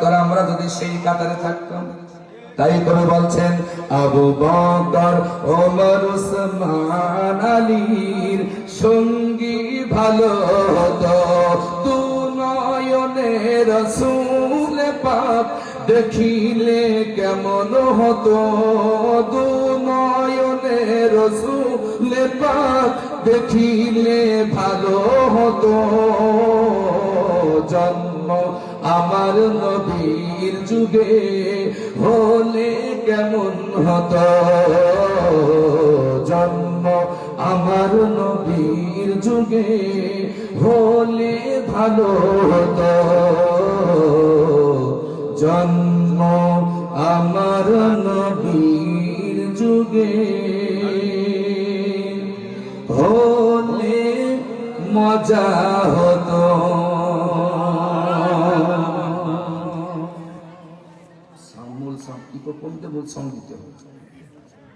দরকার আমরা যদি সেই কাতারে থাকতাম। তাই কবি বলছেন আবু বকর ওমর উসমান আলীর সঙ্গী ভালো হতো, দু নয়নে রাসূল পাক দেখিলে কেমন হতো, দু নয়নে রাসূল পাক দেখিলে ভালো হতো। জন্ম আমার নবীর যুগে হলে কেমন হতো, জন্ম আমার নবীর যুগে হলে ভালো হতো, জন্ম আমার নবীর যুগে হলে মজা হতো।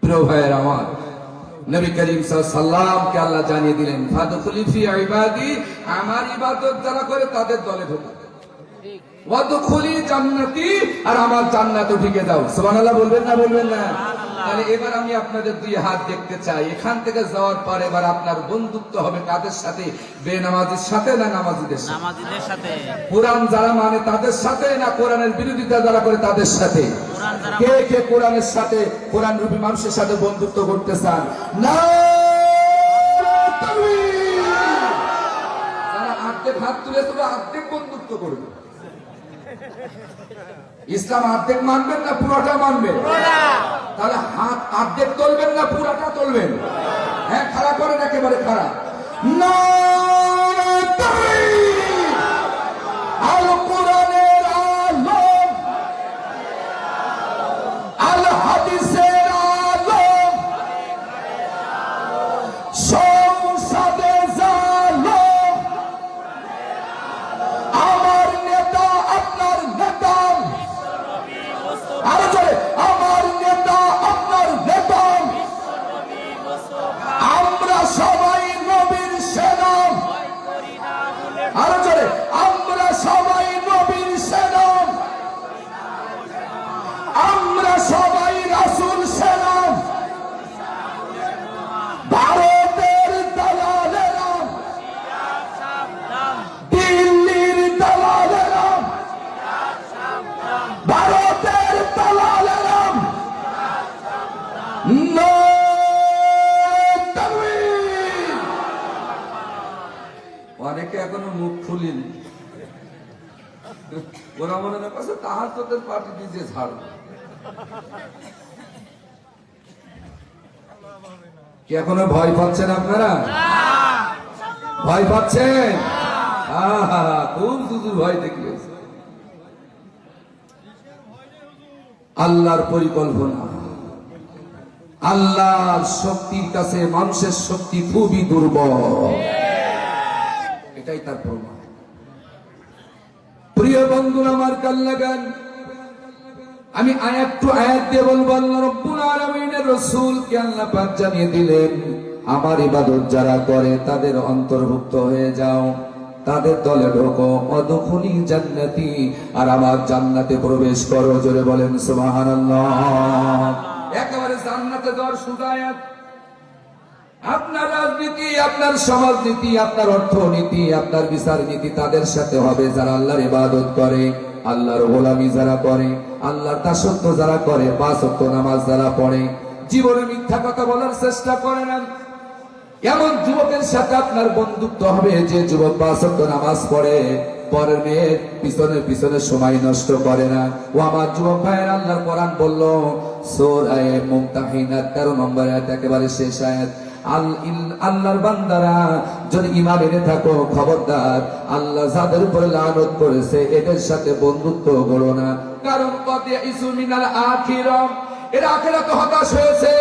প্রিয় ভাইয়ের আমার, নবী করিম সাল্লাল্লাহু আলাইহি ওয়াসাল্লামকে আল্লাহ জানিয়ে দিলেন ফাদখুলি ফি ইবাদি, আমার ইবাদত যারা করে তাদের দলে ঢোকো, ওয়াদখুলি জান্নাতি, আর আমার জান্নাতে ঢুকে যাও। সুবহানাল্লাহ বলবেন না? বলবেন না? তাহলে এবার আমি আপনাদের দুই হাত দেখতে চাই। এখান থেকে যাওয়ার পর এবার আপনার বন্ধুত্ব হবে কাদের সাথে? বেনামাজির সাথে না নামাজিদের সাথে? নামাজিদের সাথে। কোরআন যারা মানে তাদের সাথে না কোরআনের বিরোধিতা যারা করে তাদের সাথে? কে কে কোরআনের সাথে, কোরআন রূপী মানুষের সাথে বন্ধুত্ব করতে চান? না, যারা অর্ধেক হাত তুলে তবে অর্ধেক বন্ধুত্ব করবে। ইসলাম অর্ধেক মানবেন না পুরোটা মানবেন? তাহলে হাত অর্ধেক তুলবেন না পুরোটা তুলবেন? হ্যাঁ, খাড়া করেন, একেবারে খাড়া। না, আল কোরআনের আলো, আল হাদিসের আলো, সংসদে জালো, আমার নেতা আপনার নেতা, আরো জোরে, আমার নেতা আপনার নেতা, আমরা সবাই নবীর সেনা, আরো জোরে, আমরা সবাই নবীর সেনা, আমরা সবাই রাসূল সেনা। ভারতের দালালেরা, দিল্লির দালালেরা, ভারতের দালালেরা অনেকে এখনো মুখ খুলিনি। ওরা মনে করছে তাহার তোদের পার্টি দিয়ে ঝাড়। কি এখনো ভয় পাচ্ছেন আপনারা? ভয় পাচ্ছেন? খুব দুদূর ভয় দেখিয়েছে। আল্লাহর পরিকল্পনা, আল্লাহর শক্তির কাছে মানুষের শক্তি খুবই দুর্বল, এটাই তার প্রমাণ। প্রিয় বন্ধুরা আমার, কাল লাগান, আমি আয়াত দিয়ে বলবো, আল্লাহ রাব্বুল আলামিনের রাসূলকে আল্লাহ পাক জানিয়ে দিলেন আমার ইবাদত যারা করে তাদের অন্তর্ভুক্ত হয়ে যাও, তাদের দলে ঢোকো, অদখুলি জান্নাতি, আর আমার জান্নাতে প্রবেশ করো। জোরে বলেন সুবহানাল্লাহ। একেবারে জান্নাতে যাওয়ার সুদায়াত। আপনার রাজনীতি, আপনার সমাজনীতি, আপনার অর্থনীতি, আপনার বিচার নীতি তাদের সাথে হবে যারা আল্লাহর ইবাদত করে, আল্লাহর গোলামি যারা করে, আল্লাহর দাসত্ব যারা করে, 5 ওয়াক্ত নামাজ যারা পড়ে, জীবনে মিথ্যা কথা বলার চেষ্টা করে না, এমন যুবকের সাথে আপনার বন্ধুত্ব হবে যে যুবক 5 ওয়াক্ত নামাজ পড়ে, পরের মেয়ের পিছনে সময় নষ্ট করে না। ও আমার যুবক ভাইয়ের, আল্লাহর কোরআন বলল সূরা মুমতাহিনা 13 নম্বর আয়াত, একেবারে শেষ আয়াত, আল্লাহর বান্দারা যদি ঈমান এনে থাকো, খবরদার আল্লাহ যাদের উপরে লানত করেছে এদের সাথে বন্ধুত্ব করো না। কারণ ইসু মিনাল আখিরা, এরা আখিরাতে হতাশ হয়েছে,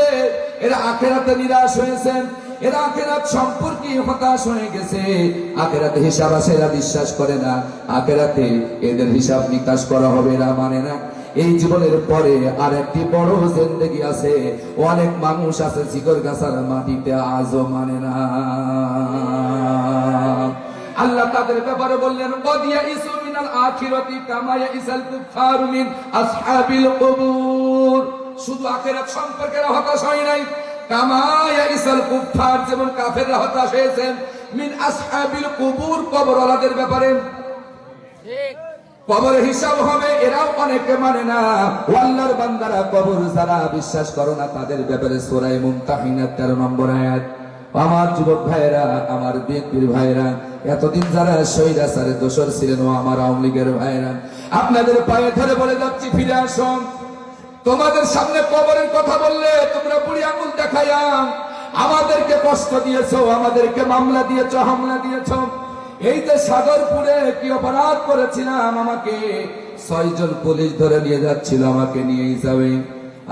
এরা আখিরাতে নিরাশ হয়েছে, এরা আখিরাত সম্পর্কে হতাশ হয়ে গেছে। আখিরাতে হিসাব আছে, এরা বিশ্বাস করে না। আখিরাতে এদের হিসাব নিকাশ করা হবে, এরা মানে না। এই জীবনের পরে আর একটি বড় জিন্দেগি আছে। অনেক মানুষ আছে জিগর গাছার মাটিতে আজও মানে না। আল্লাহ তাদের ব্যাপারে বললেন ওয়াদিয়া ইসু মিনাল আখিরাতি কামা ইয়াইসাল কুফারু মিন আসহাবিল কুবুর। শুধু আখিরাত সম্পর্কে হতাশ হয় নাই, কামা ইয়াইসাল কুফার, যেমন কাফেররা হতাশ হয়েছেন মিন আসহাবিল কুবুর, কবরওয়ালাদের ব্যাপারে। ঠিক, কবরের হিসাব হবে, এরাও অনেকে মানে না। আল্লাহর বান্দারা কবর যারা বিশ্বাস করো না তাদের ব্যাপারে সূরা মুমতাহিনা 13 নম্বর আয়াত। আমার যুবক ভাইরা, আমার বিএনপির ভাইরা, এতদিন যারা স্বৈরাচারের দোষর ছিলেন, ও আমার আওয়ামী লীগের ভাইরা, আপনাদের পায়ে ধরে বলে যাচ্ছি ফিরে আসুন। তোমাদের সামনে কবরের কথা বললে তোমরা বুড়ি আঙুল দেখাইয়া আমাদেরকে কষ্ট দিয়েছো, আমাদেরকে মামলা দিয়েছো, হামলা দিয়েছো। এই যে সাগরপুরে কি অপরাধ করেছিলাম, আমাকে 6 জন পুলিশ ধরে নিয়ে যাচ্ছিল, আমাকে নিয়েই যাবে।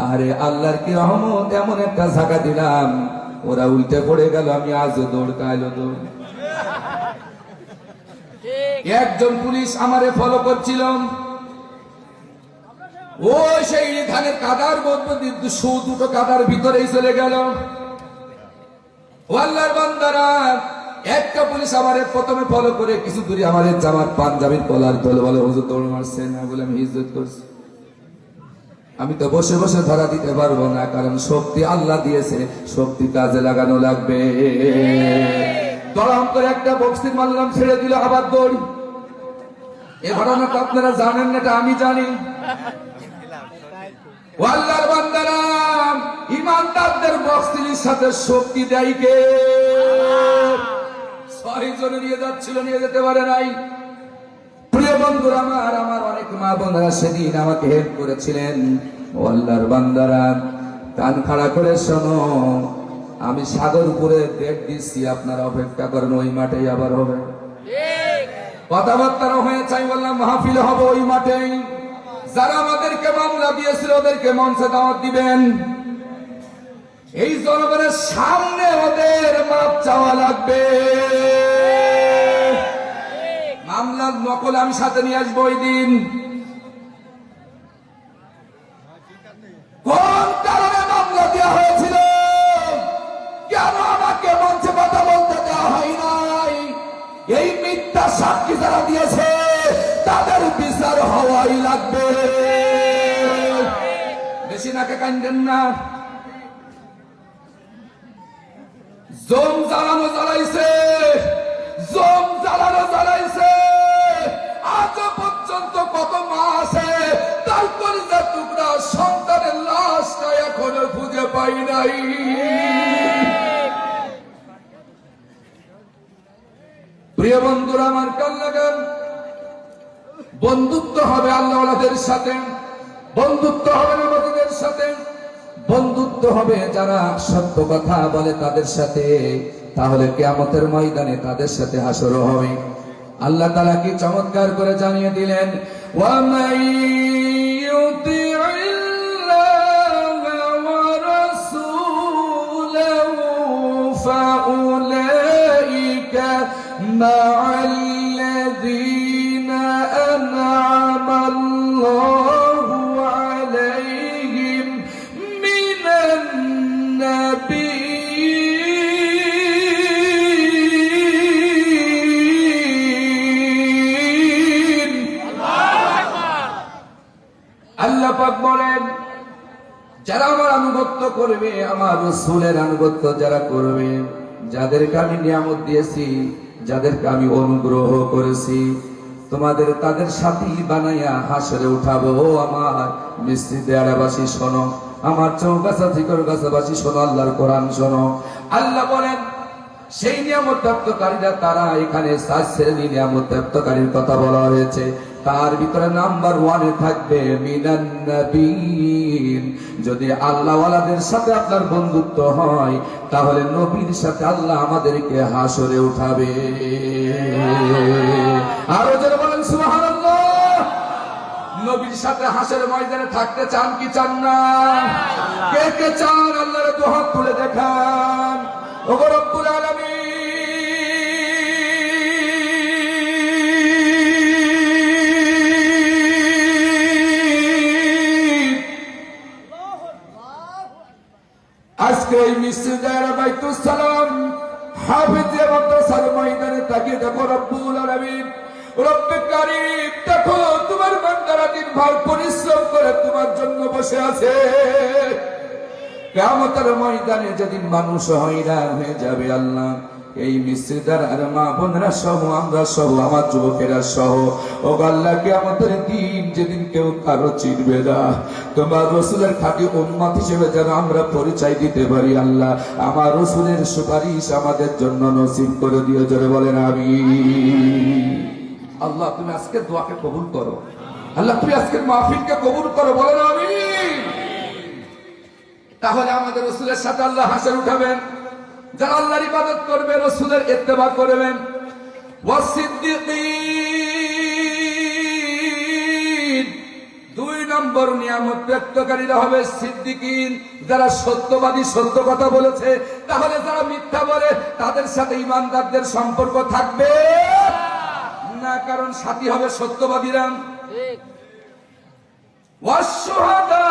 আরে আল্লাহর কি রহমত, এমন একটা ঝাঁকা দিলাম ওরা উল্টে পড়ে গেল, আমি আজও দৌড় কাইলো দৌড়। একজন পুলিশ আমারে ফলো করছিল, ও সেই ধানের কাদার মধ্যে দুটো কাদার ভিতরেই চলে গেল। আল্লাহর বান্দারা, একটা পুলিশ আমারে প্রথমে ফলো করে কিছু দূরে আমাদের জামার পাঞ্জাবির কলার ধরে বলে হুজুর দৌড় মারছেন না, বলে আমি ইজ্জত করছি। আমি তো বসে বসে ধরা দিতে পারবো না, কারণ শক্তি আল্লাহ দিয়েছে, শক্তি কাজে লাগানো লাগবে। দড়াম করে একটা বক্সিং মারলাম, ছেড়ে দিল, আবার দৌড়। এ ঘটনাটা আপনারা জানেন না, এটা আমি জানি। আল্লাহর বান্দারা, ইমানদারদের বক্সিংয়ের সাথে শক্তি দেয় কে? 6 জন নিয়ে যাচ্ছিল, নিয়ে যেতে পারে নাই। প্রিয় বন্ধুরা আমার, আমার অনেক মা বোনেরা সেদিন আমাকে হেল্প করেছিলেন। ও আল্লাহর বান্দারা, কান খাড়া করে শোনো, আমি সাগরপুরে ডেট দিচ্ছি, আপনারা অপেক্ষা করেন, ওই মাঠেই আবার হবে। কথাবার্তাও হয়ে চাই, বললাম মাহফিল হবে ওই মাঠেই। যারা আমাদেরকে মামলা দিয়েছিল ওদেরকে মঞ্চে দাওয়াত দিবেন। এই জনগণের সামনে ওদের মাপ চাওয়া লাগবে। মামলার নকল আমি সাথে নিয়ে আসবো ওই দিন। কোন কারণে মামলা দেওয়া হয়েছিল, কেন আমাকে মঞ্চে কথা বলতে দেওয়া হয় নাই, এই মিথ্যা সাক্ষী যারা দিয়েছে তাদের বিচার হওয়াই লাগবে। বেশি নাকে কান্দেন না। জম জ্বালানো জ্বালাইছে, জম জ্বালানো জ্বালাইছে, আজ পর্যন্ত কত মা আছে তার কলিজার টুকরা সন্তানের লাশটা এখনো খুঁজে পাই নাই। প্রিয় বন্ধুরা আমার, কাল লাগান। বন্ধুত্ব হবে আল্লাহওয়ালাদের সাথে, বন্ধুত্ব হবে নামাজীদের সাথে, বন্ধুত্ব হবে যারা সত্য কথা বলে তাদের সাথে। তাহলে কিয়ামতের ময়দানে তাদের সাথে হাসর হবে। আল্লাহ তাআলা কি চমৎকার করে জানিয়ে দিলেন, ওয়া মান ইউতি'ইল্লাহা ওয়া রাসূলাহু ফাউলাইকা মা'আল্লাযীনা আন'আমা আল্লাহু আলাইহিম মিনান নাবিয়্যিন। আল্লাহ পাক বলেন, যারা আমার আনুগত্য করবে, আমার রাসূলের আনুগত্য যারা করবে, যাদেরকে আমি নিয়ামত দিয়েছি, যাদেরকে আমি অনুগ্রহ করেছি, তোমাদের তাদের সাথী বানাইয়া হাসরে উঠাবো। আমার মসজিদে আড়াবাসী শোনো, আমার চৌগাছা জিকর গাছাবাসী শোনো, আল্লাহর কোরআন শোনো। আল্লাহ বলেন, সেই নিয়ামত প্রাপ্তকারীরা তারা, এখানে 4 শ্রেণীর নিয়ামত প্রাপ্তকারীর কথা বলা হয়েছে। তার ভিতরে নাম্বার 1-এ থাকবে মিনান নাবিয়্যিন। যদি আল্লাহওয়ালাদের সাথে আপনার বন্ধুত্ব হয়, তাহলে নবীর সাথে আল্লাহ আমাদেরকে হাসরে উঠাবে। আরো যারা বলেন সুবহানাল্লাহ। নবীর সাথে হাসরের ময়দানে থাকতে চান কি চান না? কে কে চান? আল্লাহর দুহাত তুলে দেখান। ওগো রব্বুল আলামিন, আজকে এই মসজিদে বাইতুস সালাম হাফিজে মাদ্রাসার ময়দানে তাকিয়ে দেখো রব্বুল আলামিন, রব্বে কারীম, দেখো তোমার বান্দারা দিনভর পরিশ্রম করে তোমার জন্য বসে আছে। কিয়ামতের ময়দানে যেদিন মানুষ হয়রান হয়ে যাবে আল্লাহ, এই মিস্ত্রিদার আর মা বোনেরা সহ, আমরা সহ, আমার যুবকেরা সহ, ও আল্লাহ কিয়ামতের দিন যেদিন কেউ কারো চিনবে না, তোমার রসুলের খাঁটি উম্মত হিসেবে যেন আমরা পরিচয় দিতে পারি। আল্লাহ আমার রসুলের সুপারিশ আমাদের জন্য নসিব করে দিও, জোরে বলেন আমিন। আল্লাহ তুমি আজকের দোয়াকে কবুল করো, আল্লাহ তুমি আজকের মাহফিলকে কবুল করো, বলেন আমিন। তাহলে আমাদের রসুলের সাথে আল্লাহ হাসর উঠাবেন। যারা আল্লাহর ইবাদত করবে, রসুলের ইত্তেবা করবেন, ওয়াসিদ্দিকিন, 2 নম্বর নিয়ামত ব্যক্তকারীরা হবে সিদ্দিকিন, যারা সত্যবাদী, সত্য কথা বলেছে। তাহলে যারা মিথ্যা বলে তাদের সাথে ঈমানদারদের সম্পর্ক থাকবে না, কারণ সাথী হবে সত্যবাদীরা। ওয়াসশুহাদা,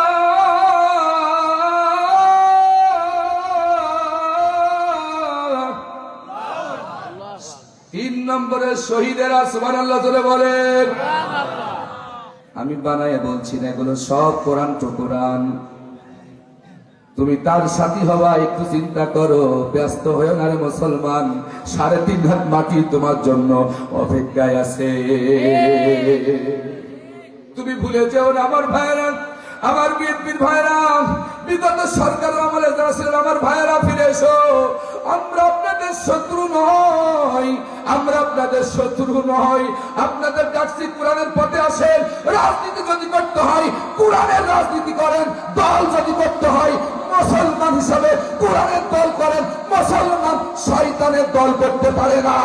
3 নম্বরে শহীদেরা, সুবহানাল্লাহ জোরে বলেন। আমি বানায় বলছি না, এগুলো সব কোরআন টু কোরআন। তুমি তার সাথী হবা, একটু চিন্তা করো, ব্যস্ত হয়ে না রে মুসলমান, 3.5 হাত মাটি তোমার জন্য অপেক্ষায় আছে। তুমি ভুলে যেও না আমার ভাইরা, আমার বিএনপির ভাইরা, বিগত সরকারের আমলে যারা ছিলেন আমার ভাইরা, ফিরে এসো। আমরা আপনাদের শত্রু নই, আমরা আপনাদের শত্রু নই। আপনাদের ডাকছি কোরআনের পথে আসেন। রাজনীতি যদি করতে হয় কোরআনের রাজনীতি করেন, দল যদি করতে হয় মুসলমান হিসাবে কোরআনের দল করেন। মুসলমান শয়তানের দল করতে পারে না,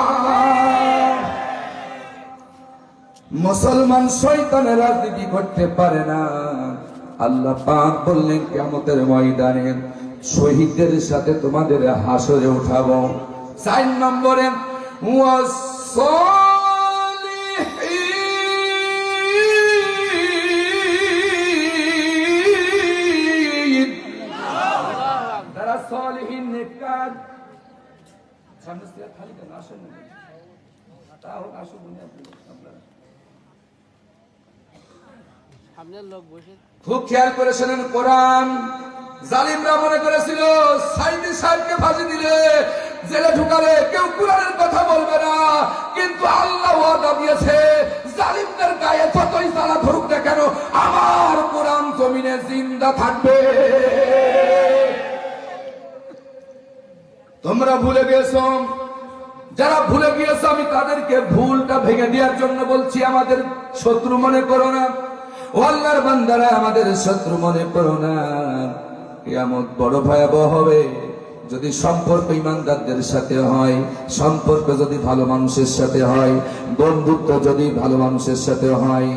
মুসলমান শয়তানের রাজনীতি করতে পারে না। আল্লাহ পাক বললেন কিয়ামতের ময়দানে শহীদদের সাথে তোমাদের হাসরে উঠাবো। 4 নম্বরে ওয়াসসালিহিন, যারা সালিহিন নেককার। সামনে থেকে খালি কেন আসেন না, তাও আসুন আপনারা। খুব খেয়াল করে শোনেন কোরআন। জালিমরা মনে করেছিল সাইদি সাহেবকে ফাঁসি দিলে, জেলে ঢুকালে কেউ কোরআনের কথা বলবে না, কিন্তু আল্লাহ ওয়াদা দিয়েছে জালিমদের গায়ে যতই জ্বালা ধরুক না কেন আমার কোরআন জমিনে জিন্দা থাকবে। তোমরা ভুলে গেছো, যারা ভুলে গিয়েছো আমি তাদেরকে ভুলটা ভেঙে দেওয়ার জন্য বলছি, আমাদের শত্রু মনে করো না। ও আল্লাহর বান্দারা, আমাদের শত্রু মনে করো না। কিয়ামত বড় ভয়াবহ হবে যদি সম্পর্ক ঈমানদারদের সাথে হয়, সম্পর্ক যদি ভালো মানুষের সাথে হয়, বন্ধুত্ব যদি ভালো মানুষের সাথে হয়,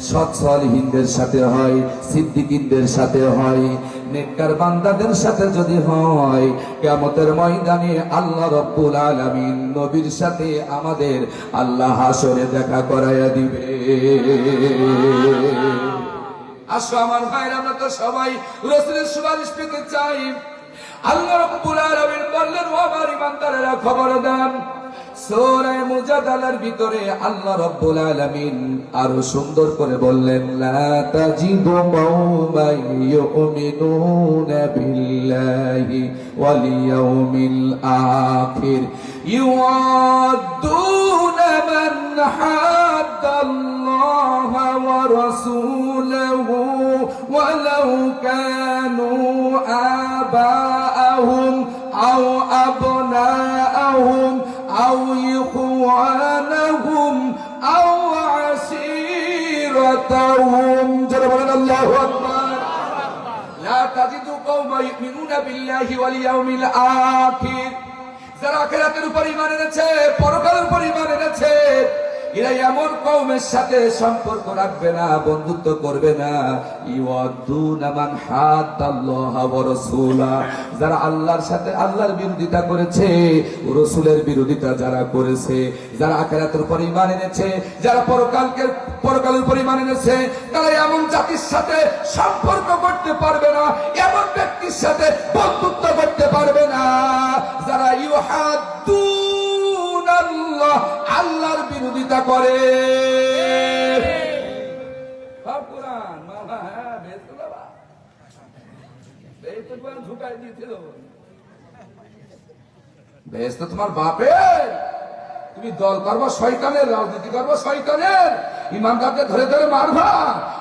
সৎ সালিহিনদের সাথে হয়, সিদ্দিকিনদের সাথে হয়, নেককার বান্দাদের সাথে যদি হয়, কিয়ামতের ময়দানে আল্লাহ রাব্বুল আলামিন নবীর সাথে আমাদের আল্লাহ হাসরে দেখা করাইয়া দিবে। আসো আমার ভাইরা, আমরা তো সবাই রাসূলের সুপারিশ পেতে চাই। আল্লাহ রাব্বুল আলামিন বললেন, ও আমার ঈমানদারেরা খবরদার। সূরা মুজাদালার ভিতরে আল্লাহ রাব্বুল আলামিন আরো সুন্দর করে বললেন, লা তাজিদু কওমান ইউমিনুনা বিল্লাহি ওয়াল ইয়াউমিল আখির ইউআদ্দুনা মান হাদ্দাল্লাহা ওয়া রাসূলাহু ওয়ালাউ কানু আবাআহুম আও আবনাআহুম আও ইখওয়ানাহুম আও আশীরাতাহুম। যারা বলেন আল্লাহু আকবার। লা তাজিদু কওমান ইউমিনুনা বিল্লাহি ওয়াল ইয়াউমিল আখির, যারা আখিরাতের উপর ঈমান এনেছে, পরকালের উপর ঈমান এনেছে, এরা এমন কওমের সাথে সম্পর্ক রাখবে না, বন্ধুত্ব করবে না। ইউআদ্দুনা মান হাদ্দাল্লাহা ওয়া রাসূলা, যারা আল্লাহর সাথে আল্লাহর বিরোধিতা করেছে, রাসূলের বিরোধিতা যারা করেছে, যারা আখিরাতের উপর ঈমান এনেছে, যারা পরকালের উপর ঈমান এনেছে, তারা এমন জাতির সাথে সম্পর্ক করতে পারবে না, এমন ব্যক্তির সাথে বন্ধুত্ব করতে পারবে না যারা ইউহাদ্দু আল্লাহ, আল্লাহর বিরোধিতা করে। বেহেশত তোমার বাপের, তুমি দল করবো শয়তানের, রাজনীতি করবো শয়তানের, ইমানদারকে ধরে ধরে মারবা,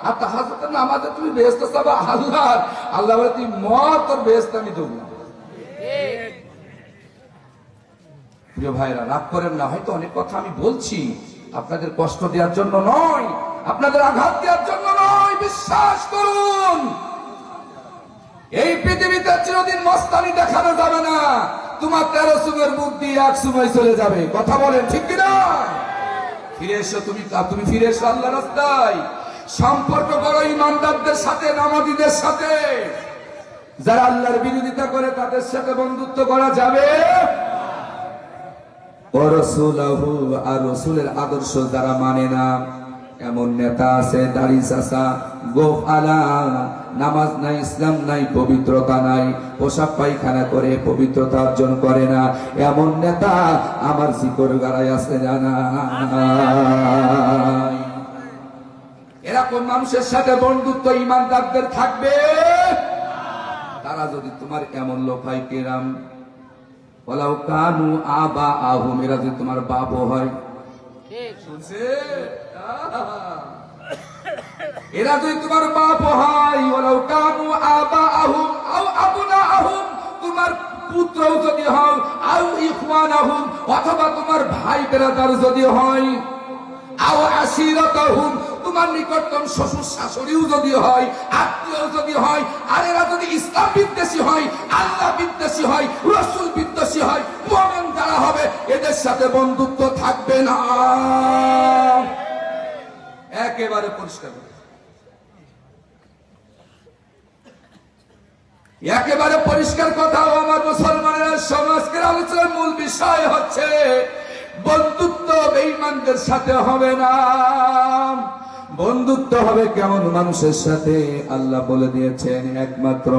আর তাহাজ্জুদের নামাজে তুমি বেহেশত চাবা আল্লাহর। আল্লাহ বলে তুই মত, তোর বেহেশত আমি দেবো। প্রিয় ভাইরা, রাগ করেন না, হয়তো অনেক কথা আমি বলছি আপনাদের কষ্ট দেওয়ার জন্য নয়, আপনাদের আঘাত দেওয়ার জন্য নয়। বিশ্বাস করুন, এই পৃথিবীতে চিরদিন মস্তানি দেখানো যাবে না। তোমার 13 সুমের মুখ দিয়ে এক সময় চলে যাবে। কথা বলেন ঠিক কিনা? ফিরে এসো, তুমি ফিরে এসো আল্লাহর রাস্তায়। সম্পর্ক করো ইমানদারদের সাথে, নামাজীদের সাথে। যারা আল্লাহর বিরোধিতা করে তাদের সাথে বন্ধুত্ব করা যাবে। ও রাসূলহু, আর রাসূলের আদর্শ যারা মানে না, এমন নেতা আছে দাড়ি চাচা, গোফ আলা, নামাজ নাই, ইসলাম নাই, পবিত্রতা নাই, পোশাক পায়খানা করে পবিত্রতা অর্জন করে না, এমন নেতা আমার জিকর গাড়ায় আছে জানা। এরকম মানুষের সাথে বন্ধুত্ব ইমানদারদের থাকবে। তারা যদি তোমার এমন লোক হয়, কিরাম ওয়ালাউ কানু আবা আহুম, এরা যদি তোমার বাপও হয়, শুনছে, এরা যদি তোমার বাপ হয়, ওয়ালাউ কানু আবা আহুম আও আবনা আহুম, তোমার পুত্র যদি হও, আও ইখওয়ান আহুম, অথবা তোমার ভাই বেরাদার যদি হয়, আও আশিরাতাহুম, তোমার নিকটতম শ্বশুর শাশুড়িও যদি হয়, আত্মীয় যদি হয়, আর এরা যদি ইসলাম বিদ্বেষী হয়, আল্লাহ বিদ্বেষী হয়, রাসূল বিদ্বেষী হয়, মুমিন যারা হবে, এদের সাথে বন্ধুত্ব থাকবে না। একেবারে পরিষ্কার, একেবারে পরিষ্কার কথা। আমার মুসলমানেরা, সমাজের আলোচনার মূল বিষয় হচ্ছে বন্ধুত্ব বেঈমানদের সাথে হবে না। বন্ধুত্ব হবে কেমন মানুষের সাথে? আল্লাহ বলে দিয়েছেন, একমাত্র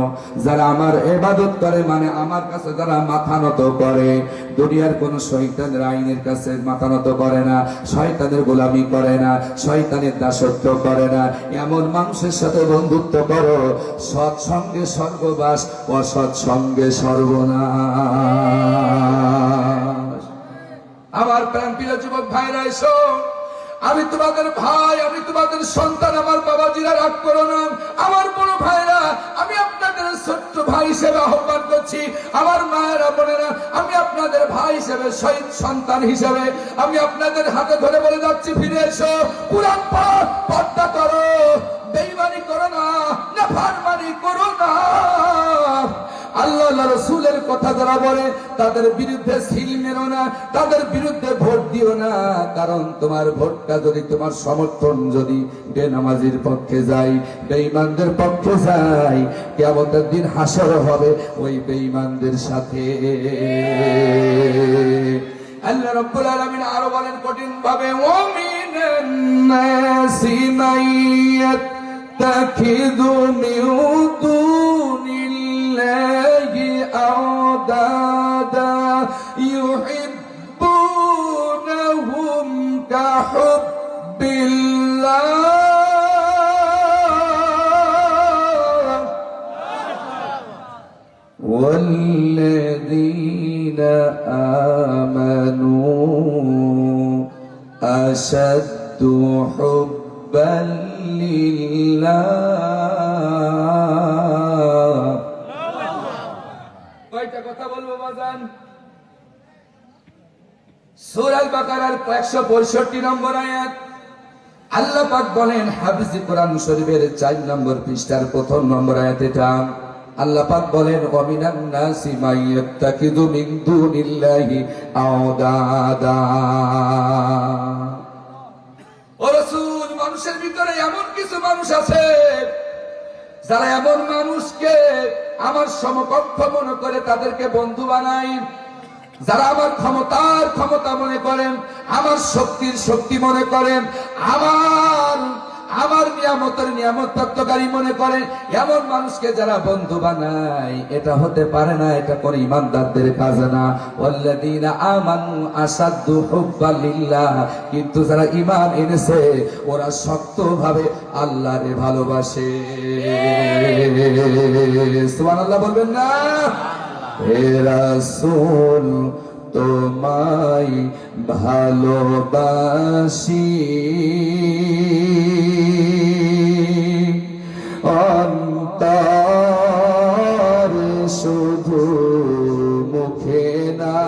যারা আমার ইবাদত করে, মানে আমার কাছে যারা মাথা নত করে, দুনিয়ার কোন শয়তানের আইনের কাছে মাথা নত করে না, শয়তানের গোলামি করে না, শয়তানের দাসত্ব করে না, এমন মানুষের সাথে বন্ধুত্ব করো। সৎসঙ্গে স্বর্গবাস, অসৎ সঙ্গে সর্বনাশ। আমার প্রাণপ্রিয় যুবক ভাইরা, এসো, আমি তোমাদের ভাই, আমি তোমাদের সন্তান। আমার বাবাজিরা রাগ করো না। আমার বড় ভাইরা, আমি আপনাদের ছোট্ট ভাই হিসেবে আহ্বান করছি। আমার মায়েরা, বোনেরা, আমি আপনাদের ভাই হিসেবে, শহীদ সন্তান হিসেবে আমি আপনাদের হাতে ধরে বলে যাচ্ছি, ফিরে এসো, কুরআন পাঠ, পর্দা করো, বেঈমানি করো না, নাফরমানি করো না। আল্লাহ রাসূলের কথা যারা বলে তাদের বিরুদ্ধে সিল মেরো না, তাদের বিরুদ্ধে ভোট দিও না। কারণ তোমার ভোটটা যদি, তোমার সমর্থন যদি বেনামাজির পক্ষে যায়, বেঈমানদের পক্ষে যায়, কিয়ামতের দিন হাসর হবে ওই বেঈমানদের সাথে। আল্লাহ রাব্বুল আলামিন আরো বলেন কঠিন ভাবে, ওয়ামিনান নাসি মাইয়াত তাখিযু মিন দুনিল্লাহি আওদাদা ইউহিব্বুনাহুম কাহুব্বিল্লাহ ওয়াল্লাযীনা আমানু আশাদ্দু হুব্বান লিল্লাহ। কয়টা কথা বলবো বাজান? সূরা আল বাকারার 165 নম্বর আয়াত আল্লাহ পাক বলেন, হাফিজ কোরআন শরীফের 4 নম্বর পৃষ্ঠার 1 নম্বর আয়াত এটা। আল্লাহ পাক বলেন, ওয়ামিনান নাসি মাইয়াত্তাকিযু মিন দুনিল্লাহি আওদাদা। ও রাসূল, মানুষের ভিতরে এমন কিছু মানুষ আছে যারা এমন মানুষকে আমার সমকক্ষ মনে করে তাদেরকে বন্ধু বানায়, যারা আমার ক্ষমতার ক্ষমতা মনে করেন, আমার শক্তির শক্তি মনে করেন, আমার নিয়ামতের নিয়ামত প্রাপ্তকারী মনে করে এমন মানুষকে যারা বন্ধু বানায়, এটা হতে পারে না, এটা কোন ইমানদারদের কাজ না। ওয়াল্লাযীনা আমানু আসাদ্দু হুব্বান লিল্লাহ, কিন্তু যারা ঈমান এনেছে ওরা শক্তভাবে আল্লাহরে ভালোবাসে। সুবহানাল্লাহ বলবেন না? হে রাসূল তোমায় ভালোবাসি, অন্তর শুধু মুখে না,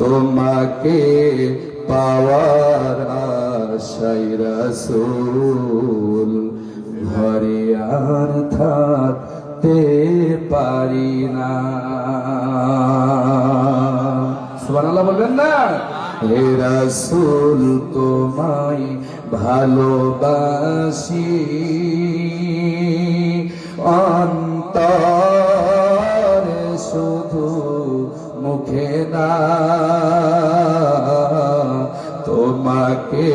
তোমাকে পাওয়ার আশায় রাসূল ঘরে আর থাকতে পারি না। সুবহানাল্লাহ বলবেন না? হে রাসূল তোমায় ভালোবাসি, অন্তর শুধু মুখে না, তোমাকে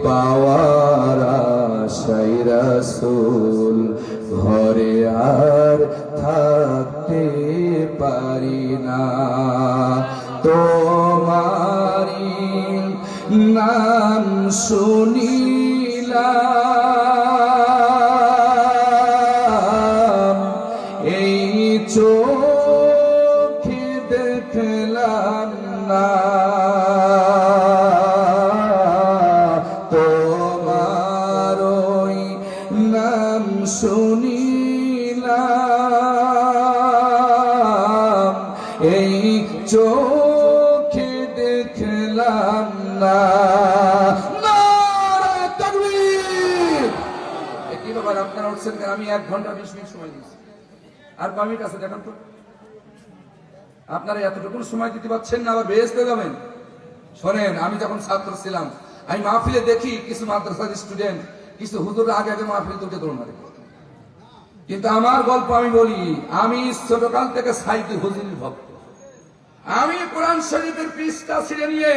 পাওয়ার আশায় রাসূল ঘরে আর থাকতে পারি না। তোমারি নাম শুনিলাম, এই চোখে দেখলাম না, তোমার ওই নাম শুনিলাম, এই চোখে দেখলাম না। নারে তাকবীর! কি ব্যাপার আপনারা উঠছেন কেন? আমি 1 ঘন্টা 20 মিনিট সময় দিয়েছি, আর কমিট আছে দেখেন তো। আপনারা এতটুকু সময় দিতে পারছেন না, আবার বেহেশতে যাবেন। শোনেন, আমি যখন ছাত্র ছিলাম আমি মাহফিলে দেখি কিছু মাদ্রাসার স্টুডেন্ট, কিছু হুজুররা আগে আগে মাহফিল তুলতে দৌড় মারে। কিন্তু আমার গল্প আমি বলি, আমি ছোটকাল থেকে সাইদি হুজুরের ভক্ত। আমি কোরআন শরীফের পৃষ্ঠা ছিঁড়ে নিয়ে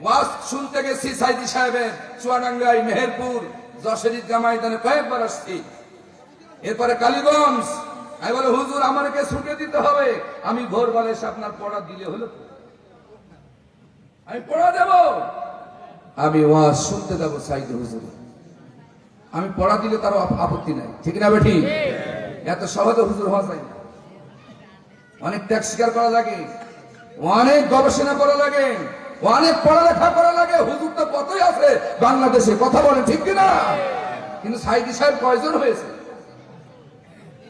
ওয়াজ শুনতে গেছি সাইদি সাহেবের, চুয়াডাঙ্গায়, মেহেরপুর, যশোর ঈদগাহ ময়দানে কয়েকবার আসছি। এরপরে কালীগঞ্জ, আমি বলে হুজুর আমাকে ছুটে দিতে হবে। আমি ভোরবেলা এসে আপনার পড়া দিলে হলো, আমি পড়া দেব, আমি ওয়াজ শুনতে যাবো সাইদি হুজুর, আমি পড়া দিলে তার আপত্তি নাই, ঠিক না বেঠি? এত সহজে হুজুর হওয়া যায় না, অনেক ত্যাগ স্বীকার করা লাগে, অনেক গবেষণা করা লাগে, অনেক পড়ালেখা করা লাগে। হুজুর তো কতই আছে বাংলাদেশে, কথা বলে ঠিক কিনা? কিন্তু সাইদি সাহেব কয়জন হয়েছে?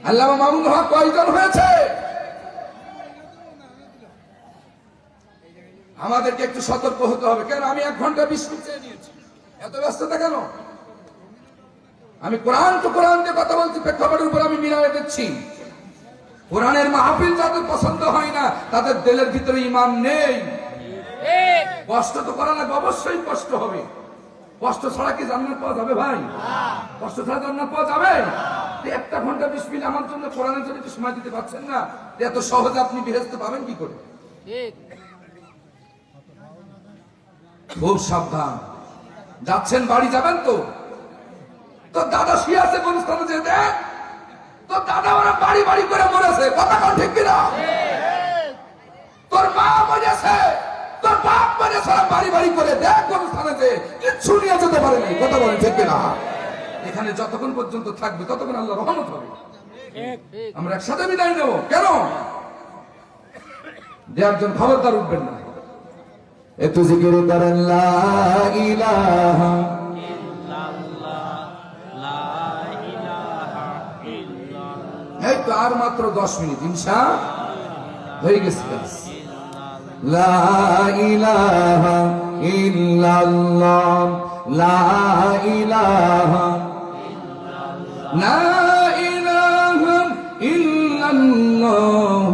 আল্লামা মামুনুল হক কয়জন হয়েছে? আমাদেরকে একটু সতর্ক হতে হবে। কেন আমি 1 ঘন্টা 20 মিনিট চেয়ে নিয়েছি, এত ব্যস্ততা কেন? আমি কোরআন তো কোরআন দিয়ে কথা বলছি, প্রেক্ষাপটের উপর আমি মিলায়ে দিচ্ছি। কোরআনের মাহফিল যাদের পছন্দ হয় না, তাদের দিলের ভিতরে ঈমান নেই। কষ্ট তো করা লাগবে, অবশ্যই কষ্ট হবে। কষ্ট ছাড়া কি জান্নাত পাওয়া যাবে ভাই? কষ্ট ছাড়া জান্নাত পাওয়া যাবে? 1 ঘন্টা 20 মিনিট আমার জন্য কোরআনের জন্য একটু সময় দিতে পারছেন না, এত সহজে আপনি বেহেশত পাবেন কি করে? খুব সাবধান। যাচ্ছেন, বাড়ি যাবেন তো দাদা শুয়ে আছে গুলিস্তানে, যে দেখ তো দাদা ওরা বাড়ি বাড়ি করে মরেছে, কথা কন ঠিক কিনা? তোর মা মরেছে, তোর বাপ মরেছে, বাড়ি বাড়ি করে দেখ গুলিস্তানে, যে কিচ্ছু নিয়ে যেতে পারেনি, কথা বলেন ঠিক কিনা? এখানে যতক্ষণ পর্যন্ত থাকবে ততক্ষণ আল্লাহ রহমত হবে। আমরা একসাথে বিদায় নেব কেন? যে একজন খবরদার উঠবেন না, একটু জিকির করেন লা ইলাহা ইল্লাল্লাহ। এই তো আর মাত্র 10 মিনিট, ইনশাআল্লাহ হয়ে গেছে। লা ইলাহা ইল্লাল্লাহ, লা ইলাহা লা ইলাহা ইল্লাল্লাহ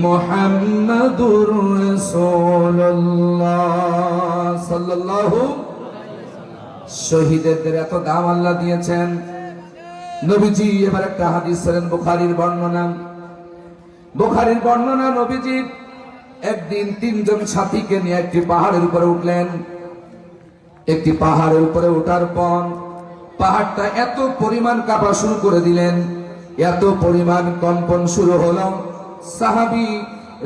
মুহাম্মাদুর রাসূলুল্লাহ সাল্লাল্লাহু। শহীদদের এত দাম আল্লাহ দিয়েছেন। নবীজি এবার একটা হাদিস ছিলেন, বুখারীর বর্ণনা, নবীজি একদিন তিনজন সাথীকে নিয়ে একটি পাহাড়ের উপরে উঠলেন। একটি পাহাড়ের উপরে ওঠার পর পাহাড়টা এত পরিমাণ কাঁপা শুরু করে দিলেন, এত পরিমাণ কম্পন শুরু হলো। সাহাবী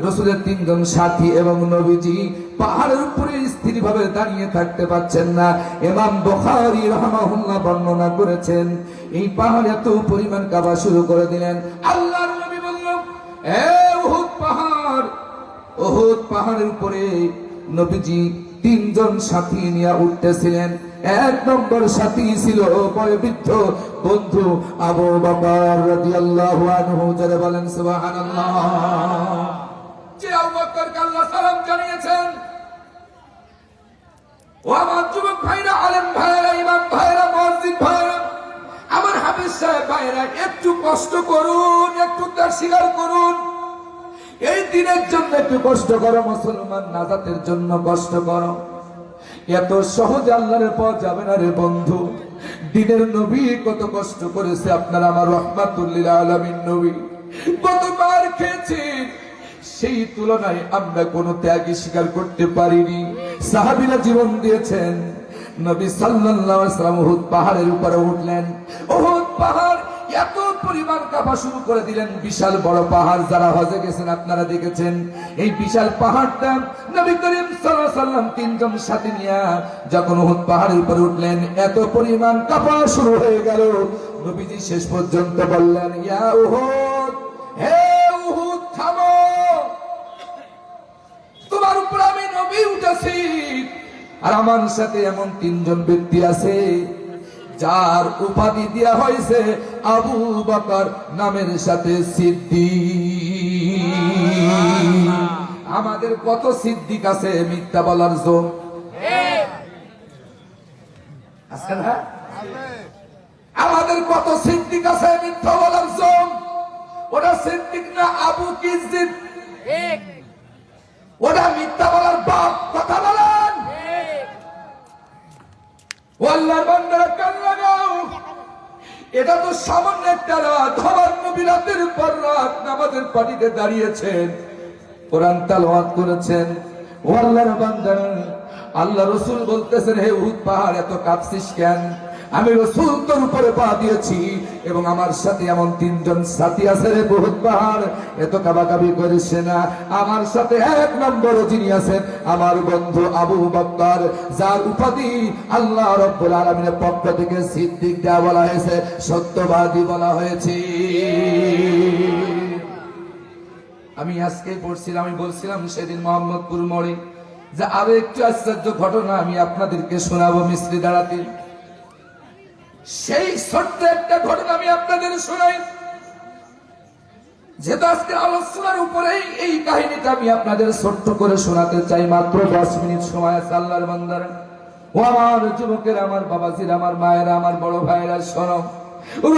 রাসূলের তিনজন সাথী এবং নবীজি পাহাড়ের উপরে স্থিরভাবে দাঁড়িয়ে থাকতে পারছেন না। ইমাম বুখারী রাহিমাহুল্লাহ বর্ণনা করেছেন, এই পাহাড় এত পরিমাণ কাঁপা শুরু করে দিলেন। আল্লাহর নবী বললেন, এ উহুদ পাহাড়। উহুদ পাহাড়ের উপরে নবীজি তিনজন সাথী নিয়ে উঠতেছিলেন। এক নম্বর সাথী ছিল বয়োবৃদ্ধ বন্ধু আবু বকর রাদিয়াল্লাহু আনহু। যারা বলেন সুবহানাল্লাহ। যে আবু বকরকে আল্লাহ সালাম জানিয়েছেন, ও আমার যুবক ভাইরা, আলেম ভাইরা, ইমাম ভাইরা, মুয়াজ্জিন ভাইরা, আমার হাফেজ সাহেব ভাইরা, একটু কষ্ট করুন, একটু তার স্বীকার করুন। এই দিনের জন্য একটু কষ্ট করো, মুসলমান নাজাতের জন্য কষ্ট করো। এত সহজে আল্লাহর পথ যাবে না রে বন্ধু। দিনের নবী কত কষ্ট করেছে, আপনারা আমার রাহমাতুল লিল আলামিন নবী কতবার খেয়েছেন, সেই তুলনায় আমরা কোনো ত্যাগী স্বীকার করতে পারিনি। সাহাবীরা জীবন দিয়েছেন। নবী সাল্লাল্লাহু আলাইহি ওয়াসাল্লাম উহুদ পাহাড়ের উপরে উঠলেন। উহুদ পাহাড় এত পরিমাণ কাঁপা শুরু করে দিলেন। বিশাল বড় পাহাড়, যারা হজে গেছেন আপনারা দেখেছেন। এই বিশাল পাহাড়টা নবী করিম সাল্লাল্লাহু আলাইহি ওয়াসাল্লাম তিনজন সাথী নিয়ে যখন উহুদ পাহাড়ের উপরে উঠলেন, এত পরিমাণ কাঁপা শুরু হয়ে গেল। নবীজি শেষ পর্যন্ত বললেন, ইয়া উহুদ, হে উহুদ থামো, তোমার উপর আমি নবী উঠেছি, আর আমার সাথে এমন তিনজন ব্যক্তি আছে যার উপাধি দেওয়া হয়েছে আবু বকর নামের সাথে সিদ্দিক। আমাদের কত সিদ্দিক আছে মিথ্যা বলার জন্য? আজকে না আমাদের কত সিদ্দিক আছে মিথ্যা বলার জন্য? ওটা সিদ্দিক না, আবু কিজিদ, ওটা মিথ্যা বলার বাপ। কথা বলেন। ও আল্লাহর বান্দারা, কান লাগাও। এটা তো সামান্য একটা রাত। আমার নবী রাতের পর রাত নামাজের পানিতে দাঁড়িয়েছেন, কোরআন তেলাওয়াত করেছেন। ও আল্লাহর বান্দারা, আল্লাহ রাসূল বলতেছেন, হে উহুদ পাহাড় এত কাঁপছিস কেন? আমি রাসূল তোর উপরে পা দিয়েছি এবং আমার সাথে এমন তিনজন সাথী আছে রে উহুদ পাহাড়, এত কাবাকাবি করিস না। আমার সাথে এক নম্বর যিনি আছেন আমার বন্ধু আবু বকর, যার উপাধি আল্লাহ রাব্বুল আলামিনের পক্ষ থেকে সিদ্দিক দেয়া বলা হয়েছে, সত্যবাদী বলা হয়েছে। আমি আজকে পড়ছিলাম, আমি বলছিলাম সেদিন মোহাম্মদপুর মোড়ে যে আরো একটু আশ্চর্য ঘটনা আমি আপনাদেরকে শোনাবো মিস্ত্রি দাঁড়াতে। সেই ছোট্ট একটা ঘটনা আমি আপনাদের শোনাই, যেহেতু আজকে আলোচনার উপরেই এই কাহিনীটা আমি আপনাদের ছোট্ট করে শোনাতে চাই। মাত্র 10 মিনিট সময় আছে আল্লাহর বান্দারা। ও আমার যুবকেরা, আমার বাবাজিরা, আমার মায়েরা, আমার বড় ভাইরা, শোনো।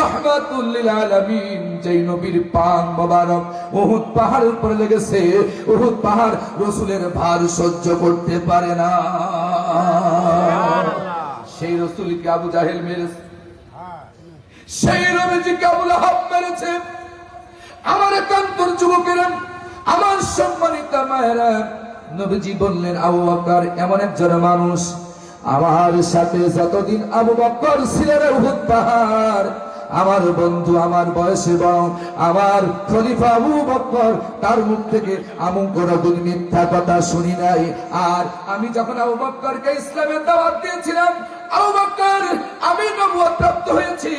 রাহমাতুল লিল আলামিন যেই নবীর পাক মোবারক উহুদ পাহাড়ের উপরে লেগেছে, উহুদ পাহাড় রাসূলের ভার সহ্য করতে পারে না। সেই রাসূলকে আবু জাহেল মেরেছে, সেই নবীজিকে আবু লাহাব মেরেছে। আমার একান্তর যুবকেরা, আমার সম্মানিত মায়েরা, নবীজি বললেন, আবু বকর এমন একজন মানুষ, আমার সাথে যতদিন আবু বকর ছিলেন উহুদ পাহাড়, আমার বন্ধু, আমার বয়সে বড়, আমার খলিফা আবু বকর, তার মুখ থেকে আমি কোনদিন মিথ্যা কথা শুনি নাই। আর আমি যখন আবু বকরকে ইসলামের দাওয়াত দিয়েছিলাম, আবু বকর আমি নবুয়ত প্রাপ্ত হয়েছি,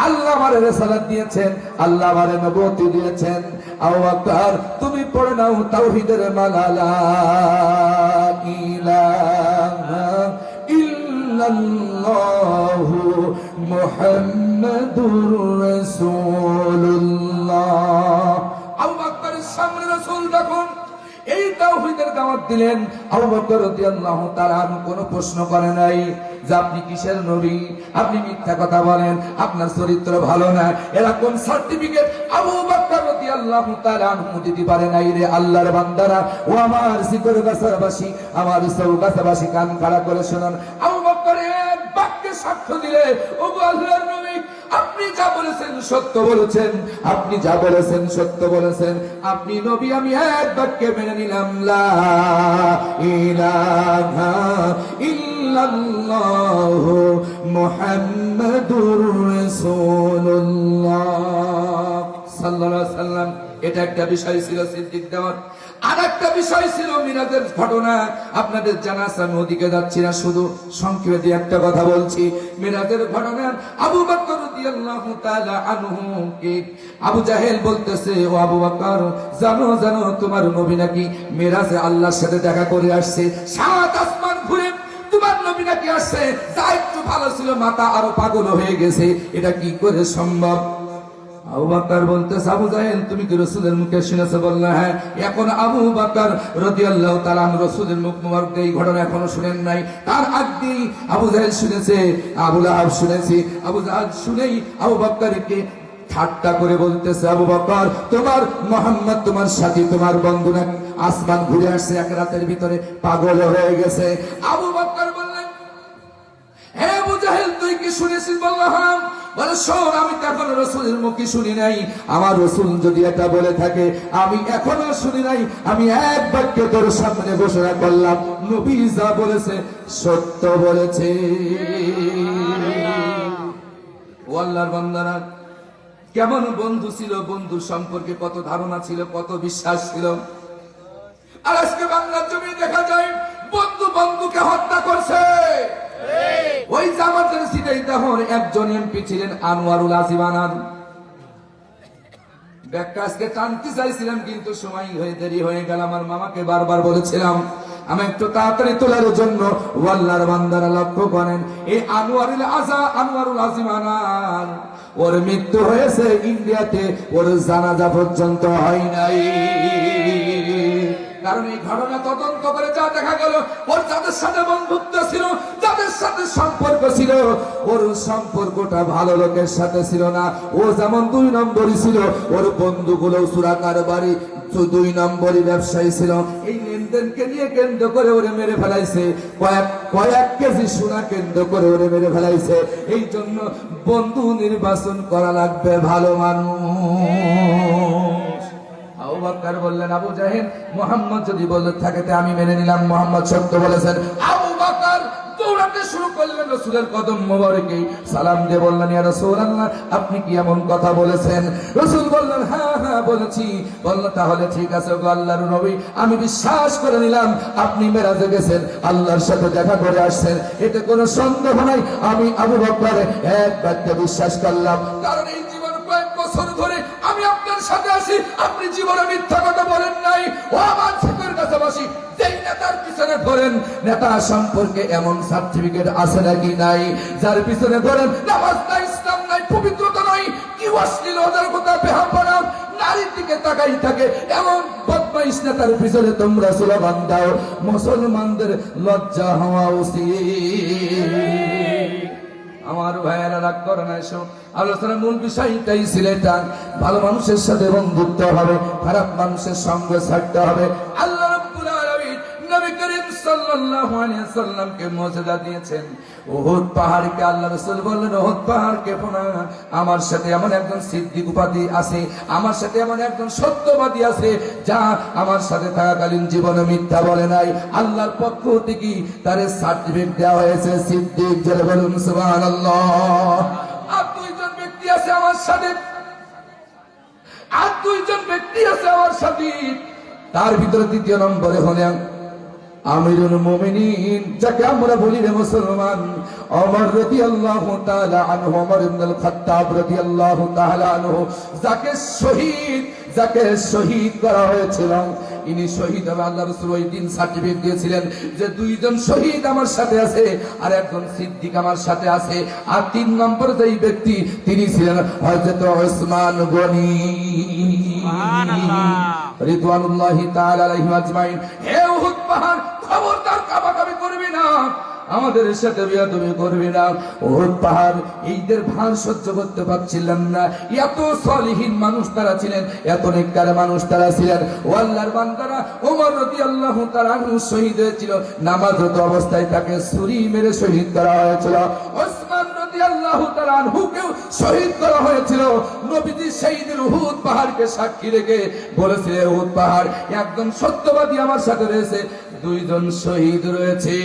আল্লাহ আমারে রিসালাত দিয়েছেন, আল্লাহ আমারে নবুয়ত দিয়েছেন। আবু বকর তুমি পড়ে নাও তাওহীদের মালা, লা ইলাহা ইল্লাল্লাহু মুহাম্মাদুর রাসূলুল্লাহ। আবু বকরের সামনে রাসূল যখন এই তাওহীদের দাওয়াত দিলেন, আবু বকর রাদিয়াল্লাহু তাআলা কোনো প্রশ্ন করে নাই যে আপনি কিসের নবী, আপনি মিথ্যা কথা বলেন, আপনার চরিত্র ভালো না, এরকম সার্টিফিকেট আবু বকর রাদিয়াল্লাহু তাআলা দিতে পারে নাই রে আল্লাহর বান্দারা। ও আমার জিকর গাছাবাসী, আমার চৌগাছাবাসী, কান খাড়া করে শুনুন। আবু বকর এক বাক্যে সাক্ষ্য দিলে, ও আল্লাহর নবী আপনি যা বলেছেন সত্য বলেছেন, আপনি যা বলেছেন সত্য বলেছেন, আপনি নবী, আমি এক বাক্যে মেনে নিলাম, লা ইলাহা ইল্লাল্লাহ মুহাম্মাদুর রাসূলুল্লাহ সাল্লাল্লাহু আলাইহি ওয়াসাল্লাম। এটা একটা বিষয় ছিল সিদ্দিক দেওয়ার। আর একটা বিষয় ছিল মিরাজের ঘটনা। আপনাদের জানা আছে, আমি ওদিকে যাচ্ছি না, শুধু সংক্ষেপে দিয়ে একটা কথা বলছি। মিরাজের ঘটনা আবু বকর রাদিয়াল্লাহু তাআলা আনহু কে আবু জাহেল বলতেছে, ও আবু বকর, জানো জানো তোমার নবী নাকি মিরাজে আল্লাহর সাথে দেখা করে আসছে, সাত আসমান ঘুরে তোমার নবী নাকি আসছে। যা একটু ভালো ছিল, মাথা আরো পাগল হয়ে গেছে, এটা কি করে সম্ভব? আবু বকর বলতেছে, আবু জাহেল তুমি কি রাসূলের মুখে শুনেছো? বলল হ্যাঁ। এখন আবু বকর রাদিয়াল্লাহু তাআলা আনহু রাসূলের মুখ মুবারক এই ঘটনা এখনো শুনেন নাই। তার আগেই আবু জাহেল শুনেছে, আবু লাহাব শুনেছে। আবু জাহেল শুনেই আবু বকরকে ঠাট্টা করে বলতেছে, আবু বকর, তোমার মুহাম্মদ তোমার সাথী, তোমার বন্ধু নাকি আসমান ঘুরে আসছে, এক রাতের ভিতরে পাগল হয়ে গেছে। আবু বকর বললেন, হে আবু জাহেল তুই কি শুনেছিস? বলল হ্যাঁ। বলে শোন, আমি তো এখনো রাসূলের মুখে শুনি নাই। আমার রাসূল যদি এটা বলে থাকে, আমি এখনো শুনি নাই, আমি এক বাক্যে তোর সামনে ঘোষণা করলাম, নবী যা বলেছে সত্য বলেছে। ও আল্লাহর বান্দারা, কেমন বন্ধু ছিল, বন্ধুর সম্পর্কে কত ধারণা ছিল, কত বিশ্বাস ছিল। আর আজকে বাংলার জমি দেখা যায় বন্ধু বন্ধুকে হত্যা করছে। ওই জামাতের সিটাইতাহর একজন এমপি ছিলেন আনোয়ারুল আজিম আনার। ব্যাগটা আজকে টানতে চাইছিলাম, কিন্তু সময় হয়ে দেরি হয়ে গেল। আমার মামাকে বারবার বলেছিলাম আমি একটু তাড়াতাড়ি তোলার জন্য। আল্লাহর বান্দারা লক্ষ্য করেন, এই আনোয়ারুল আজিম আনার, ওর মৃত্যু হয়েছে ইন্ডিয়াতে, ওর জানাজা পর্যন্ত হয় নাই। কারণ এই ঘটনা তদন্ত করে যা দেখা গেল, ওর যাদের সাথে বন্ধুত্ব ছিল, যাদের সাথে সম্পর্ক ছিল, ওর সম্পর্কটা ভালো লোকের সাথে ছিল না। ও যেমন 2 নম্বরই ছিল, ওর বন্ধুগুলো সুরাকার বাড়ি 2 নম্বরই ব্যবসায়ী ছিল। এই লেনদেনকে নিয়ে কেন্দ্র করে ওরে মেরে ফেলাইছে, কয়েক কেজি সোনা কেন্দ্র করে ওরে মেরে ফেলাইছে। এই জন্য বন্ধু নির্বাচন করা লাগবে ভালো মানুষ। আবু বকর বললেন, আবু জাহেল মুহাম্মদ যদি বলে থাকে আমি মেনে নিলাম, মুহাম্মদ সত্য বলেছেন। আবু বকর দৌড়াতে শুরু করলেন রাসূলের কদম মোবারকে, সালাম দিয়ে বললেন, ইয়া রাসূলুল্লাহ, আপনি কি এমন কথা বলেছেন? রাসূল বললেন, হ্যাঁ হ্যাঁ বলেছি। বলল, তাহলে ঠিক আছে গো আল্লাহর নবী, আমি বিশ্বাস করে নিলাম আপনি মেরাজে গেছেন, আল্লাহর সাথে দেখা করে আসছেন, এতে কোনো সন্দেহ নাই। আমি আবু বকর এক বাক্যে বিশ্বাস করলাম, কারণ এই জীবন কয়েক বছর ধরে আমি আপনার সাথে আছি, আপনি জীবনে মিথ্যা কথা বলেন নাই। ও আমার শিখের কাছাকাছি যেই নেতার পিছনে ধরেন, নেতা সম্পর্কে এমন সার্টিফিকেট আছে নাকি নাই? যার পিছনে ধরেন নামাজ নাই, ইসলাম নাই, পবিত্রতা নাই, কি অশ্লীলতার কথা, বেহাপনা, নারীর দিকে তাকাই থাকে, এমন বদমাইশ নেতার পিছনে তোমরা স্লোগান দাও। মুসলমানদের লজ্জা হওয়া উচিত। আমার ভাইয়েরা রাগ করে না, এসো আলোচনার মূল বিষয়টাই ছিল এটা, ভালো মানুষের সাথে বন্ধুত্ব হবে, খারাপ মানুষের সঙ্গে ছাড়তে হবে। আল্লাহ রাব্বুল আলামিন নবী করিম সাল্লাল্লাহু আলাইহি সাল্লামকে মর্যাদা দিয়েছেন। উহুদ পাহাড়কে আল্লাহ রাসূল বললেন, উহুদ পাহাড় কেঁপো না, আমার সাথে এমন একজন সিদ্দিক উপাধি আছে, আমার সাথে এমন একজন সত্যবাদী আছে, যা আমার সাথে থাকাকালীন জীবনে মিথ্যা বলে নাই। আল্লাহর পক্ষ থেকে তার সার্টিফিকেট দেওয়া হয়েছে সিদ্দিক। যারা বলুন সুবহানাল্লাহ। আর 2জন ব্যক্তি আছে আমার সাথে, আমার সাথে, তার ভিতরে 2 নম্বরে হলেন আমিরুল মুমিনিন, যাকে আমরা বলি রে মুসলমান, ওমর রাদিয়াল্লাহু তাআলা আনহু, ওমর ইবনুল খাত্তাব রাদিয়াল্লাহু তাআলা আনহু, যাকে শহীদ করা হয়েছিল। ইনি শহীদ হবে, আল্লাহ রাসূল ওই দিন সার্টিফিকেট দিয়েছিলেন যে 2জন শহীদ আমার সাথে আছে, আর একজন সিদ্দিক আমার সাথে আছে। আর 3 নম্বর যেই ব্যক্তি, তিনি ছিলেন হযরত ওসমান গনি রিদওয়ানুল্লাহি তাআলা আলাইহি আজমাইন। হে উহুদ পাহাড়, খবরদার কাবাকাবি করবি না, আমাদের সাথে বিয়াদবি করবি না। উহুদ পাহাড় এইদের ভার সহ্য করতে পারছিলেন না। এত সলিহীন মানুষ তারা ছিলেন, এত নেককার মানুষ তারা ছিলেন। ও আল্লাহর বান্দারা, ওমর রাদিয়াল্লাহু তাআলা আনহু শহীদ হয়েছিল, নামাজরত অবস্থায় তাকে ছুরি মেরে শহীদ করা হয়েছিল। ওসমান রাদিয়াল্লাহু রাদিয়াল্লাহু তাআলা আনহুকেও শহীদ করা হয়েছিল। নবীজি সেই দিন উহুদ পাহাড়কে সাক্ষী রেখে বলেছে, উহুদ পাহাড় একদম সত্যবাদী আমার সাথে রয়েছে, 2 জন শহীদ রয়েছে।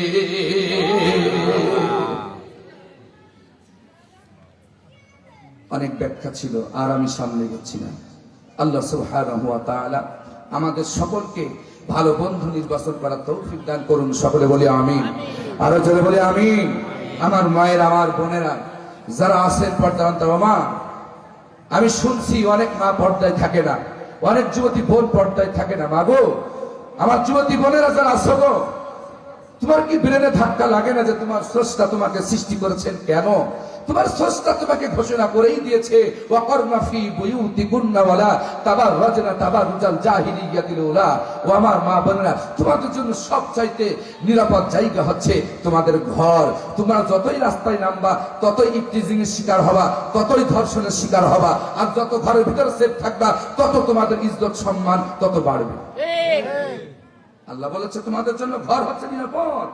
অনেক ব্যাখ্যা ছিল, আর আমি সামনে গেছি না। আল্লাহ সুবহানাহু ওয়া তাআলা আমাদের সকলকে ভালো বন্ধু নির্বাচন করার তৌফিক দান করুন। সকলে বলি আমিন। আরো জোরে বলি আমিন। আমার মায়ের, আমার বোনেরা যারা আছেন পর্দার অন্তরালে, মা, আমি শুনছি অনেক মা পর্দায় থাকে না, অনেক যুবতী বোন পর্দায় থাকে না। মা গো, আমার যুবতী বোনেরা যারা আছো গো, তোমার কি ব্রেনে ধাক্কা লাগে না যে তোমার স্রষ্টা তোমাকে সৃষ্টি করেছেন কেন? তোমার স্রষ্টা তোমাকে ঘোষণা করেই দিয়েছে, ওয়াকারনা ফি বুয়ুতিকুন্না ওয়ালা তাবাররাজনা তাবাররুজাল জাহিলিয়াতিল উলা। ও আমার মা বোনেরা, তোমাদের জন্য সবচাইতে নিরাপদ জায়গা হচ্ছে তোমাদের ঘর। তোমরা যতই রাস্তায় নামবা ততই ইফটিজিং এর শিকার হবা, ততই ধর্ষণের শিকার হবা। আর যত ঘরের ভিতরে সেফ থাকবা তত তোমাদের ইজ্জত সম্মান তত বাড়বে। আল্লাহ বলেছে তোমাদের জন্য ঘর হচ্ছে নিরাপদ।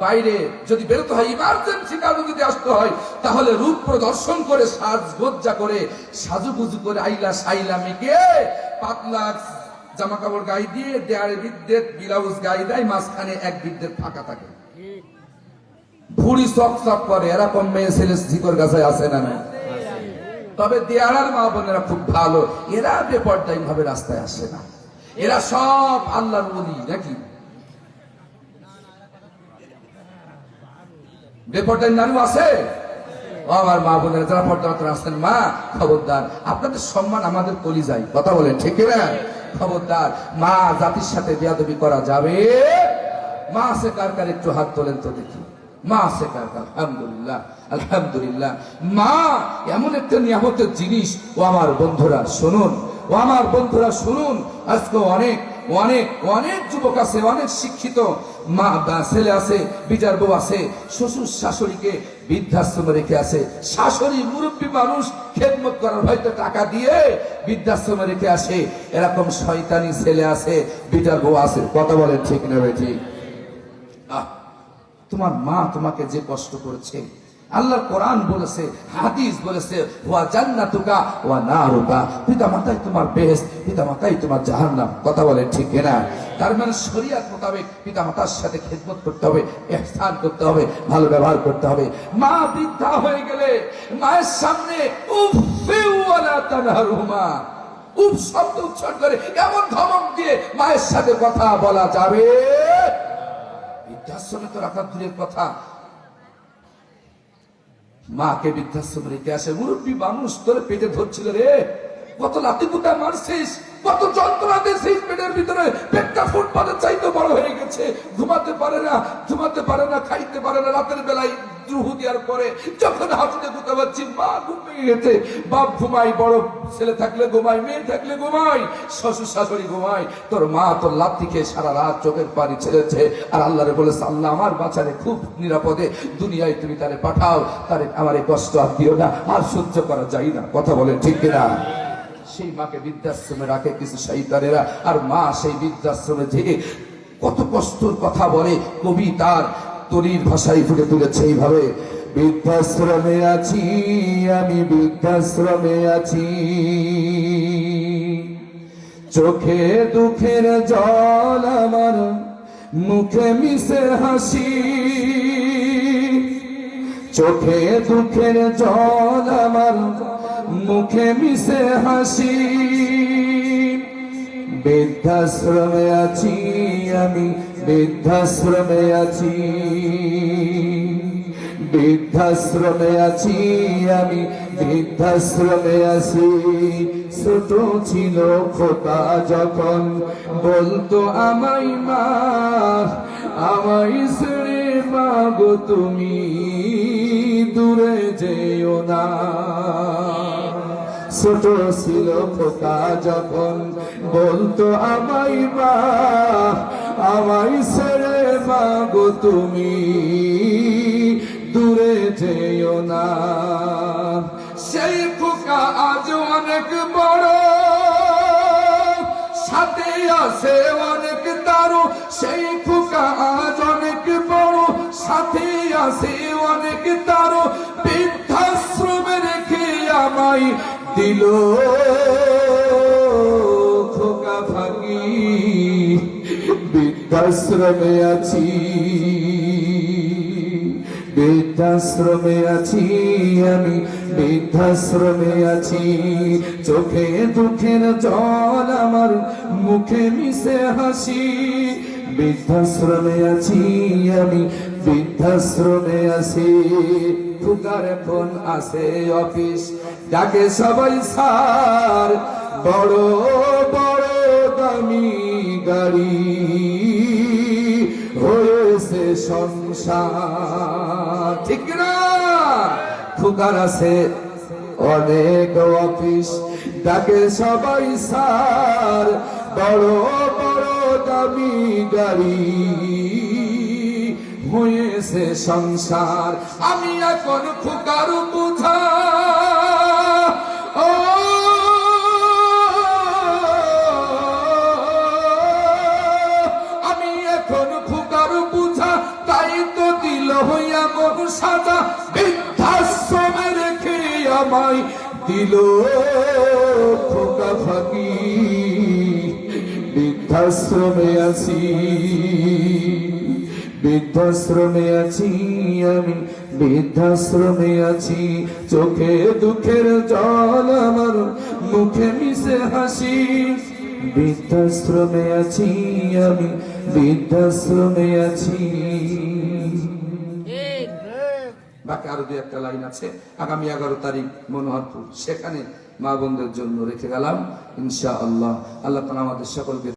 বাইরে যদি বেরোতে হয়, ইমার্জেন্সি কারণে যদি আসতে হয়, তাহলে রূপ প্রদর্শন করে, সাজগজ্জা করে, সাজুগুজু করে, আইলা সাইলা মেকে, পাতলা জামা কাপড় গায়ে দিয়ে, দেয়ারে বিদ্যুৎ ব্লাউজ গায়ে দেয়, মাঝখানে এক বিদ্যুৎ ফাঁকা থাকে, ভুড়ি চক চক করে। এরকম মেয়ে ছেলে ঝিকর গাছায় আসে না? তবে দেয়ারার মা বোনেরা খুব ভালো, এরা বেপরদায়ী ভাবে রাস্তায় আসে না। এরা সব আল্লাহর ওলি নাকি? বেপরদায়ী নারী আছে? আমার মা বোনেরা যারা পর্দা আসছেন, মা খবরদার, আপনাদের সম্মান আমাদের কলিজায়, কথা বলেন ঠিক না? খবরদার, মা জাতির সাথে বেয়াদবি করা যাবে? মা আছে কার কার? একটু হাত তোলেন তো দেখি। মা আছে কার কার? আলহামদুলিল্লাহ, আলহামদুলিল্লাহ। মা এমন একটা নিয়ামতের জিনিস। ও আমার বন্ধুরা শুনুন, ও আমার বন্ধুরা শুনুন, আজকে অনেক অনেক অনেক যুবক আছে, অনেক শিক্ষিত মা ছেলে আছে, বিচার বউ আছে, শ্বশুর শাশুড়িকে বৃদ্ধাশ্রমে রেখে আছে। শাশুড়ি মুরব্বী মানুষ, খেদমত করার হয়তো টাকা দিয়ে বৃদ্ধাশ্রমে রেখে আসে। এরকম শয়তানি ছেলে আছে, বিচার বউ আছে, কথা বলে ঠিক না ঠিক? তোমার মা তোমাকে যে কষ্ট করেছে, আল্লাহর কোরআন বলেছে, হাদিস বলেছে, ওয়া জান্নাতুকা ওয়া নারুকা, পিতা মাতাই তোমার বেহেশত, পিতা মাতাই তোমার জাহান্নাম, কথা বলে ঠিক না? তার মানে শরীয়ত মোতাবেক পিতা মাতার সাথে খেদমত করতে হবে, ইহসান করতে হবে, ভালো ব্যবহার করতে হবে। মা বৃদ্ধা হয়ে গেলে মায়ের সামনে উফ ওয়ালা তানহারুমা, উফ শব্দ উচ্চারণ করে, এমন ধমক দিয়ে মায়ের সাথে কথা বলা যাবে? বৃদ্ধাশ্রমে তো রাখা দূরের কথা, মাকে বৃদ্ধাশ্রমে রেখে আসে। মুরব্বী মানুষ, তোরে পেটে ধরছিল রে, কত লাঠি কুটা মারছিস, কত যন্ত্রণা দিয়েছিস পেটের ভিতরে, পেটটা ফুটপাতের চাইতে বড় হয়ে গেছে, ঘুমাতে পারে না, খাইতে পারে না। রাতের বেলায় দ্রুহু দেওয়ার পরে যখন হাসতে গুতে পারছি, মা ঘুম ভেঙে গেছে, বাপ ঘুমাই, বড় ছেলে থাকলে ঘুমাই, মেয়ে থাকলে ঘুমাই, শ্বশুর শাশুড়ি ঘুমাই। তোর মা তোর লাথি খেয়ে সারা রাত চোখের পানি ছেড়েছে, আর আল্লাহরে বলেছে, আল্লাহ আমার বাচ্চারে খুব নিরাপদে দুনিয়ায় তুমি তারে পাঠাও, তারে আমার এই কষ্ট আর দিও না, আর সহ্য করা যায় না, কথা বলে ঠিক কিনা? সেই মাকে বৃদ্ধাশ্রমে রাখে কিছু শয়তানেরা, আর মা সেই বৃদ্ধাশ্রমে থেকে কত কষ্টর কথা বলে। কবি তার তরির ভাষায় ফুটে তুলেছে এইভাবে, বৃদ্ধাশ্রমে আছি আমি, বৃদ্ধাশ্রমে আছি, চোখে দুঃখের জল আমার, মুখে মিশে হাসি, চোখে দুঃখের জল আমার, মুখে মিশে হাসি, বৃদ্ধাশ্রমে আছি আমি, বৃদ্ধাশ্রমে আছি, বৃদ্ধাশ্রমে আছি আমি, বৃদ্ধাশ্রমে আছি। ছোট ছিল খোকা যখন বলতো আমায় মা, আমায় ছেড়ে মা গো তুমি দূরে যেও না। ছোট ছিল খোকা যখন বলতো আমায় মা, আমায় ছেড়ে মা গো তুমি দূরে যেও না। সেই খোকা আজ অনেক বড়, সাথে আছে অনেক তারো, সেই খোকা আজ অনেক বড়, সাথে আছে অনেক তারো, বৃদ্ধাশ্রমে আমায় দিল খোকা ফাঁকি, বৃদ্ধাশ্রমে আছি, বৃদ্ধাশ্রমে আছি আমি, বৃদ্ধাশ্রমে আছি। চোখে দুঃখের জল আমার, মুখে মিশে হাসি। বৃদ্ধাশ্রমে আছি আমি, বৃদ্ধাশ্রমে আছি। ফুকার ফোন আসে অফিস, ডাকে সবাই স্যার, বড় বড় দামি গাড়ি হয়েছে সংসার, ঠিক না? ফুকার আছে অনেক অফিস, ডাকে সবাই স্যার, বড় বড় দামি গাড়ি হয়েছে সংসার। আমি এখন ফুকার বুঝা, ও আমি এখন ফুকার বুঝা, তাই তো দিল হইয়া মন সাজা। বৃদ্ধাশ্রমে রেখে আমায় দিল খোকা ফাঁকি, বৃদ্ধাশ্রমে আছি, বৃদ্ধাশ্রমে আছি আমি, বৃদ্ধাশ্রমে আছি। চোখে দুঃখের জল আমার, মুখে মিশে হাসি। বৃদ্ধাশ্রমে আছি আমি, বৃদ্ধাশ্রমে আছি। বাকি আরো দু একটা লাইন আছে, আগামী 11 তারিখ মনোহরপুর, সেখানে মা বোনদের জন্য রেখে গেলাম ইনশাআল্লাহ। আল্লাহ তাআলা আমাদের সকলকে